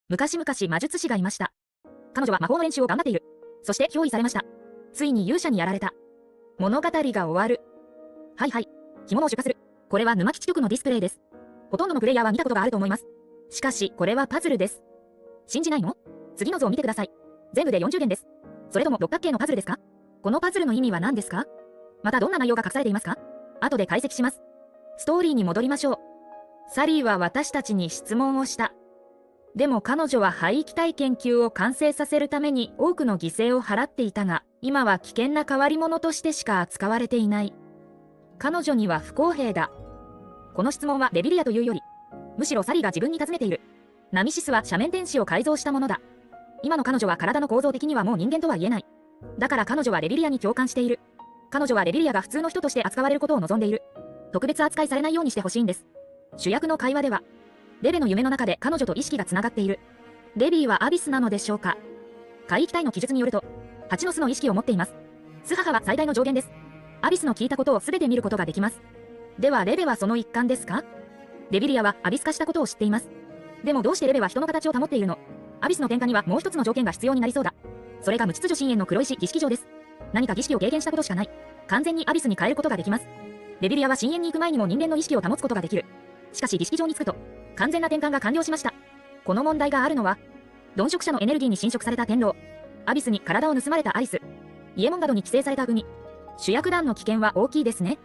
昔々魔術師がいました。彼女は魔法の練習を頑張っている。そして憑依されました。ついに勇者にやられた。物語が終わる。はいはい。着物を出荷する。これは沼基地局のディスプレイです。ほとんどのプレイヤーは見たことがあると思います。しかし、これはパズルです。信じないの？次の図を見てください。全部で40元です。それとも六角形のパズルですか？このパズルの意味は何ですか？またどんな内容が隠されていますか？後で解析します。ストーリーに戻りましょう。サリーは私たちに質問をした。でも彼女は廃棄体研究を完成させるために多くの犠牲を払っていたが、今は危険な変わり者としてしか扱われていない。彼女には不公平だ。この質問はレビリアというより、むしろサリーが自分に尋ねている。ナミシスは斜面天使を改造したものだ。今の彼女は体の構造的にはもう人間とは言えない。だから彼女はレビリアに共感している。彼女はレビリアが普通の人として扱われることを望んでいる。特別扱いされないようにしてほしいんです。主役の会話では、レベの夢の中で彼女と意識がつながっている。レビーはアビスなのでしょうか。海域体の記述によると、8の巣の意識を持っています。巣母は最大の上限です。アビスの聞いたことを全て見ることができます。ではレベはその一環ですか？レビリアはアビス化したことを知っています。でもどうしてレベは人の形を保っているの？アビスの転換にはもう一つの条件が必要になりそうだ。それが無秩序深淵の黒石儀式場です。何か儀式を経験したことしかない。完全にアビスに変えることができます。レビリアは深淵に行く前にも人間の意識を保つことができる。しかし儀式場に着くと、完全な転換が完了しました。この問題があるのは、鈍色者のエネルギーに侵食された天狼、アビスに体を盗まれたアリス、イエモンガドに寄生されたグミ。主役団の危険は大きいですね。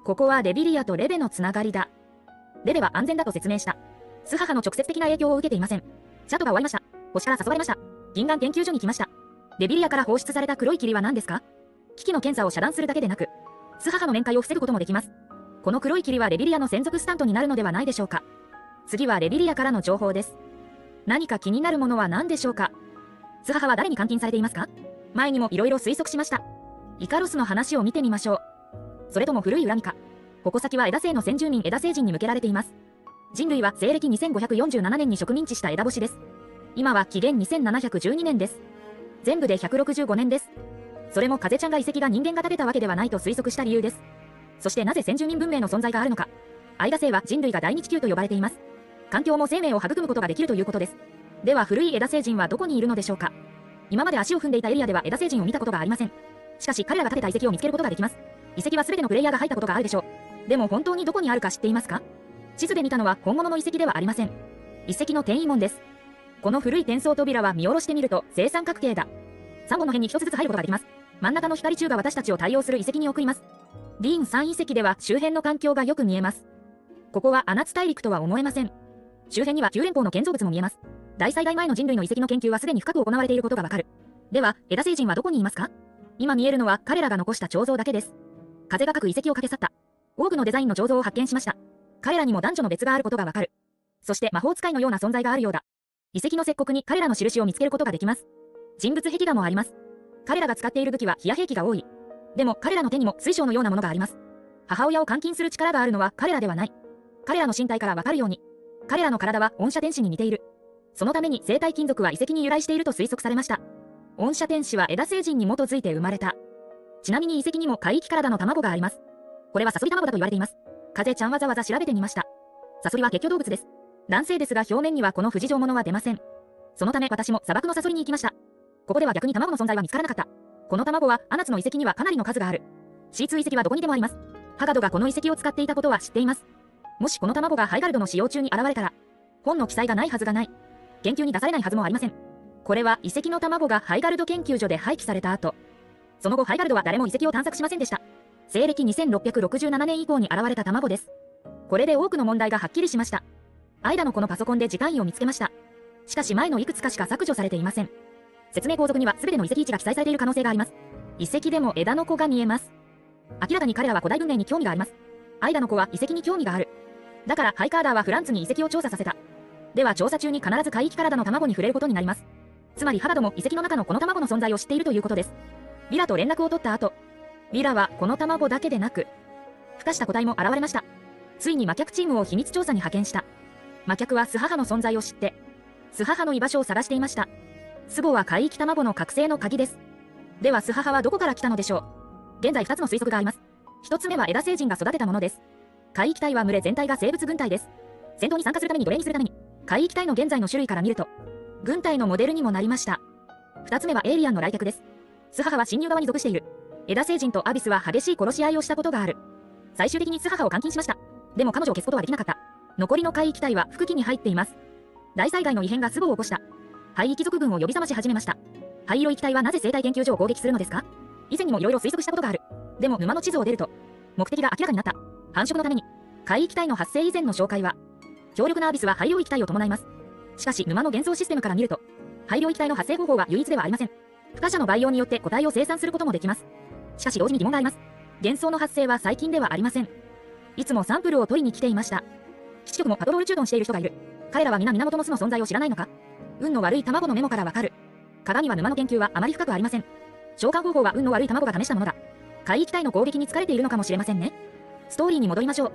ここはレビリアとレベのつながりだ。レベは安全だと説明した。巣母の直接的な影響を受けていません。チャットが終わりました。星から誘われました。銀岩研究所に来ました。レビリアから放出された黒い霧は何ですか？機器の検査を遮断するだけでなく、巣母の面会を防ぐこともできます。この黒い霧はレビリアの専属スタントになるのではないでしょうか。次はレビリアからの情報です。何か気になるものは何でしょうか。巣母は誰に監禁されていますか？前にも色々推測しました。イカロスの話を見てみましょう。それとも古い恨みか。矛先は枝星の先住民枝星人に向けられています。人類は西暦2547年に植民地した枝星です。今は紀元2712年です。全部で165年です。それも風ちゃんが遺跡が人間が食べたわけではないと推測した理由です。そしてなぜ先住民文明の存在があるのか。間星は人類が第二地球と呼ばれています。環境も生命を育むことができるということです。では古い枝星人はどこにいるのでしょうか。今まで足を踏んでいたエリアでは枝星人を見たことがありません。しかし彼らが建てた遺跡を見つけることができます。遺跡は全てのプレイヤーが入ったことがあるでしょう。でも本当にどこにあるか知っていますか？地図で見たのは本物の遺跡ではありません。遺跡の転移門です。この古い転送扉は見下ろしてみると正三角形だ。3本の辺に1つずつ入ることができます。真ん中の光柱が私たちを対応する遺跡に送ります。ディーン3遺跡では周辺の環境がよく見えます。ここはアナツ大陸とは思えません。周辺には旧連邦の建造物も見えます。大災害前の人類の遺跡の研究はすでに深く行われていることがわかる。では、枝星人はどこにいますか？今見えるのは彼らが残した彫像だけです。風が各遺跡を駆け去った。多くのデザインの彫像を発見しました。彼らにも男女の別があることがわかる。そして魔法使いのような存在があるようだ。遺跡の石刻に彼らの印を見つけることができます。人物壁画もあります。彼らが使っている武器は火矢兵器が多い。でも彼らの手にも水晶のようなものがあります。母親を監禁する力があるのは彼らではない。彼らの身体からわかるように、彼らの体は恩赦天使に似ている。そのために生体金属は遺跡に由来していると推測されました。恩赦天使は枝星人に基づいて生まれた。ちなみに遺跡にも海域体の卵があります。これはサソリ卵だと言われています。風ちゃんわざわざ調べてみました。サソリは結局動物です。男性ですが表面にはこの不死状物は出ません。そのため私も砂漠のサソリに行きました。ここでは逆に卵の存在は見つからなかった。この卵はアナツの遺跡にはかなりの数がある。C2 遺跡はどこにでもあります。ハガドがこの遺跡を使っていたことは知っています。もしこの卵がハイガルドの使用中に現れたら、本の記載がないはずがない。研究に出されないはずもありません。これは遺跡の卵がハイガルド研究所で廃棄された後、その後ハイガルドは誰も遺跡を探索しませんでした。西暦2667年以降に現れた卵です。これで多くの問題がはっきりしました。アイダのこのパソコンで時間位を見つけました。しかし前のいくつかしか削除されていません。説明後続には全ての遺跡位置が記載されている可能性があります。遺跡でも枝の子が見えます。明らかに彼らは古代文明に興味があります。アイダの子は遺跡に興味がある。だからハイカーダーはフランツに遺跡を調査させた。では調査中に必ず海域体の卵に触れることになります。つまりハガドも遺跡の中のこの卵の存在を知っているということです。リラと連絡を取った後、リラはこの卵だけでなく、孵化した個体も現れました。ついに魔客チームを秘密調査に派遣した。魔客は巣母の存在を知って、巣母の居場所を探していました。巣母は海域卵の覚醒の鍵です。では巣母はどこから来たのでしょう。現在2つの推測があります。1つ目は枝星人が育てたものです。海域体は群れ全体が生物軍隊です。戦闘に参加するために奴隷にするために、海域体の現在の種類から見ると、軍隊のモデルにもなりました。2つ目はエイリアンの来客です。スハハは侵入側に属している。枝星人とアビスは激しい殺し合いをしたことがある。最終的にスハハを監禁しました。でも彼女を消すことはできなかった。残りの海域体は伏期に入っています。大災害の異変が巣を起こした。灰域族軍を呼び覚まし始めました。灰色域体はなぜ生態研究所を攻撃するのですか？以前にもいろいろ推測したことがある。でも沼の地図を出ると、目的が明らかになった。繁殖のために、海域体の発生以前の紹介は、強力なアビスは灰色域体を伴います。しかし沼の現像システムから見ると、灰色域体の発生方法は唯一ではありません。孵化者の培養によって個体を生産することもできます。しかし同時に疑問があります。幻想の発生は最近ではありません。いつもサンプルを取りに来ていました。基地局もパトロール中断している人がいる。彼らは皆源の巣の存在を知らないのか？運の悪い卵のメモからわかる。鏡は沼の研究はあまり深くありません。召喚方法は運の悪い卵が試したものだ。海域体の攻撃に疲れているのかもしれませんね。ストーリーに戻りましょう。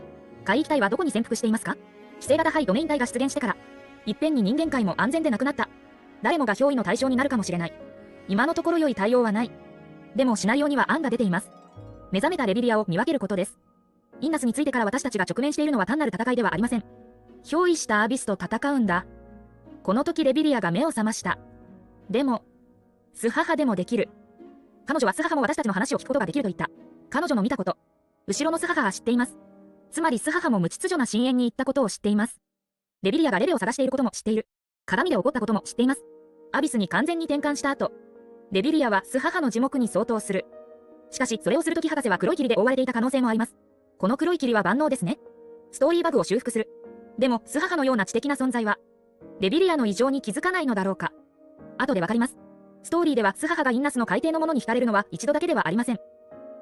海域体はどこに潜伏していますか？規制型ハイドメイン体が出現してから、いっぺんに人間界も安全でなくなった。誰もが脅威の対象になるかもしれない。今のところ良い対応はない。でもシナリオには案が出ています。目覚めたレビリアを見分けることです。インナスについてから私たちが直面しているのは単なる戦いではありません。憑依したアビスと戦うんだ。この時レビリアが目を覚ました。でも、スハハでもできる。彼女はスハハも私たちの話を聞くことができると言った。彼女の見たこと。後ろのスハハは知っています。つまりスハハも無秩序な深淵に行ったことを知っています。レビリアがレベを探していることも知っている。鏡で起こったことも知っています。アビスに完全に転換した後、レビリアはスハハの耳目に相当する。しかし、それをするとき博士は黒い霧で覆われていた可能性もあります。この黒い霧は万能ですね。ストーリーバグを修復する。でも、スハハのような知的な存在は、レビリアの異常に気づかないのだろうか。後でわかります。ストーリーではスハハがインナスの海底のものに惹かれるのは一度だけではありません。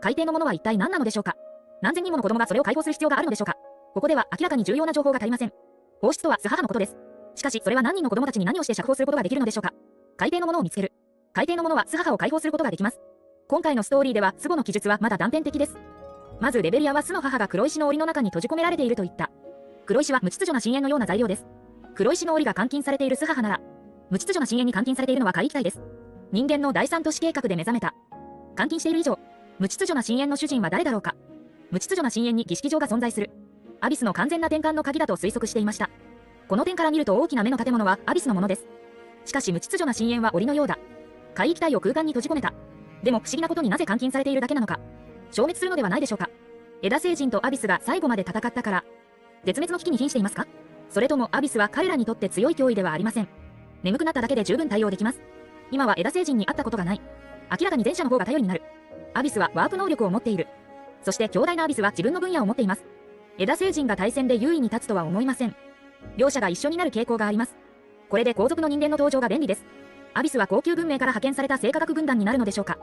海底のものは一体何なのでしょうか。何千人もの子供がそれを解放する必要があるのでしょうか。ここでは明らかに重要な情報が足りません。放出とはスハハのことです。しかし、それは何人の子供たちに何をして釈放することができるのでしょうか。海底のものを見つける。海底のものはスハハを解放することができます。今回のストーリーではスボの記述はまだ断片的です。まずレベリアは巣の母が黒石の檻の中に閉じ込められていると言った。黒石は無秩序な深淵のような材料です。黒石の檻が監禁されている巣母なら、無秩序な深淵に監禁されているのは海域体です。人間の第三都市計画で目覚めた。監禁している以上、無秩序な深淵の主人は誰だろうか。無秩序な深淵に儀式場が存在する。アビスの完全な転換の鍵だと推測していました。この点から見ると大きな目の建物はアビスのものです。しかし無秩序な深淵は檻のようだ。海域体を空間に閉じ込めた。でも不思議なことになぜ監禁されているだけなのか。消滅するのではないでしょうか。枝星人とアビスが最後まで戦ったから、絶滅の危機に瀕していますか？それともアビスは彼らにとって強い脅威ではありません。眠くなっただけで十分対応できます。今は枝星人に会ったことがない。明らかに前者の方が頼りになる。アビスはワープ能力を持っている。そして強大なアビスは自分の分野を持っています。枝星人が対戦で優位に立つとは思いません。両者が一緒になる傾向があります。これで後続の人間の登場が便利です。アビスは高級文明から派遣された生化学軍団になるのでしょうか。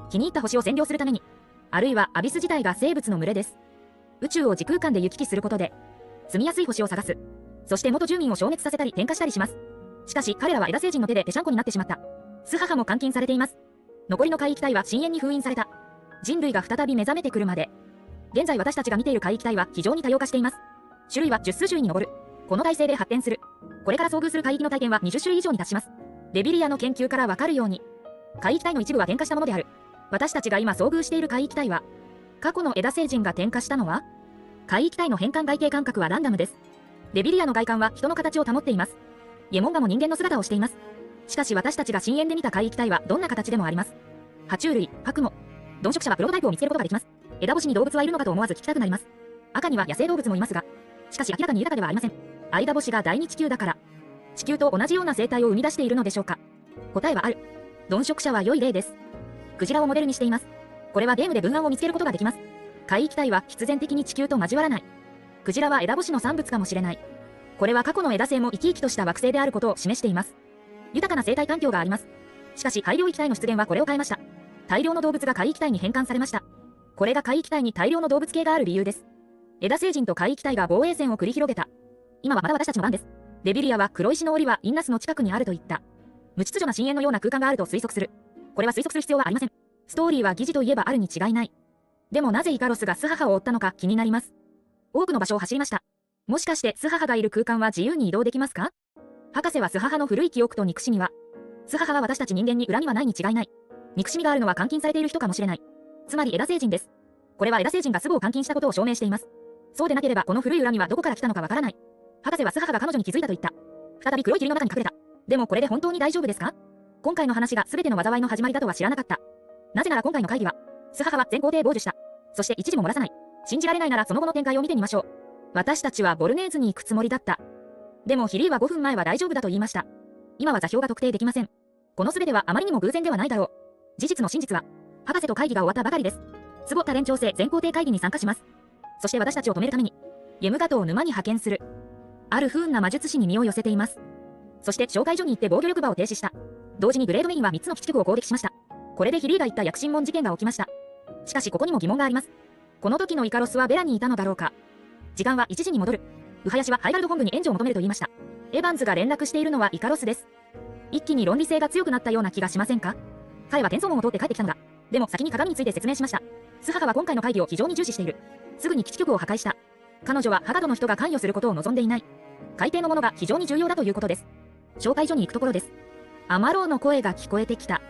気に入った星を占領するために、あるいはアビス自体が生物の群れです。宇宙を時空間で行き来することで、住みやすい星を探す。そして元住民を消滅させたり転化したりします。しかし彼らは枝星人の手でぺしゃんこになってしまった。巣母も監禁されています。残りの海域体は深淵に封印された。人類が再び目覚めてくるまで。現在私たちが見ている海域体は非常に多様化しています。種類は10数種類に上る。この体制で発展する。これから遭遇する海域の体験は20種類以上に達します。レビリアの研究からわかるように、海域体の一部は転化したものである。私たちが今遭遇している海域体は、過去の枝星人が転化したのは、海域体の変換外形感覚はランダムです。レビリアの外観は人の形を保っています。イエモンガも人間の姿をしています。しかし私たちが深淵で見た海域体はどんな形でもあります。爬虫類、白雲。鈍食者はプロトタイプを見つけることができます。枝干しに動物はいるのかと思わず聞きたくなります。赤には野生動物もいますが、しかし明らかに豊かではありません。間干しが第二地球だから、地球と同じような生態を生み出しているのでしょうか。答えはある。鈍食者は良い例です。クジラをモデルにしています。これはゲームで文案を見つけることができます。海域体は必然的に地球と交わらない。クジラは枝干しの産物かもしれない。これは過去の枝星も生き生きとした惑星であることを示しています。豊かな生態環境があります。しかし大量域体の出現はこれを変えました。大量の動物が海域体に変換されました。これが海域体に大量の動物系がある理由です。枝星人と海域体が防衛戦を繰り広げた。今はまだ私たちの番です。レビリアは黒石の檻はインナスの近くにあると言った。無秩序な深淵のような空間があると推測する。これは推測する必要はありません。ストーリーは疑似といえばあるに違いない。でもなぜイカロスがスハハを追ったのか気になります。多くの場所を走りました。もしかしてスハハがいる空間は自由に移動できますか？博士はスハハの古い記憶と憎しみは、スハハは私たち人間に恨みはないに違いない。憎しみがあるのは監禁されている人かもしれない。つまり枝星人です。これは枝星人がスボを監禁したことを証明しています。そうでなければこの古い恨みはどこから来たのかわからない。博士はスハハが彼女に気づいたと言った。再び黒い霧の中に隠れた。でもこれで本当に大丈夫ですか？今回の話が全ての災いの始まりだとは知らなかった。なぜなら今回の会議は、スハハは全工程傍受した。そして一時も漏らさない。信じられないならその後の展開を見てみましょう。私たちはボルネーズに行くつもりだった。でもヒリーは5分前は大丈夫だと言いました。今は座標が特定できません。この全てはあまりにも偶然ではないだろう。事実の真実は、博士と会議が終わったばかりです。坪田連調整全工程会議に参加します。そして私たちを止めるために、ゲムガトを沼に派遣する。ある不運な魔術師に身を寄せています。そして紹介所に行って防御力場を停止した。同時にグレードメインは3つの基地局を攻撃しました。これでヒリーが言った躍進門事件が起きました。しかしここにも疑問があります。この時のイカロスはベラにいたのだろうか。時間は1時に戻る。ウハヤシはハイガルド本部に援助を求めると言いました。エヴァンズが連絡しているのはイカロスです。一気に論理性が強くなったような気がしませんか？彼は転送門を通って帰ってきたのだ。でも先に鏡について説明しました。スハハは今回の会議を非常に重視している。すぐに基地局を破壊した。彼女はハガドの人が関与することを望んでいない。海底のものが非常に重要だということです。紹介所に行くところです。アマローの声が聞こえてきた。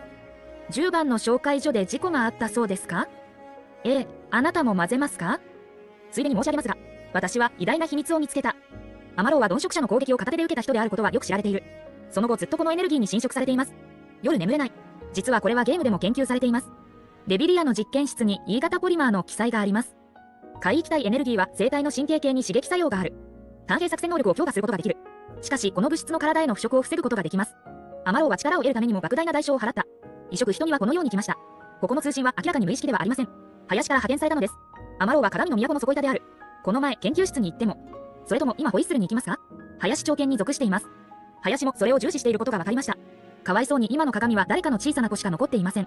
10番の紹介所で事故があったそうですか？ええ、あなたも混ぜますか？ついでに申し上げますが、私は偉大な秘密を見つけた。アマローは鈍色者の攻撃を片手で受けた人であることはよく知られている。その後ずっとこのエネルギーに侵食されています。夜眠れない。実はこれはゲームでも研究されています。レビリアの実験室に E 型ポリマーの記載があります。海域体エネルギーは生体の神経系に刺激作用がある。単兵作戦能力を強化することができる。しかしこの物質の体への腐食を防ぐことができます。アマローは力を得るためにも莫大な代償を払った。移植人にはこのように来ました。ここの通信は明らかに無意識ではありません。林から派遣されたのです。アマローは鏡の都の底板である。この前研究室に行っても、それとも今ホイッスルに行きますか？林長剣に属しています。林もそれを重視していることが分かりました。かわいそうに今の鏡は誰かの小さな子しか残っていません。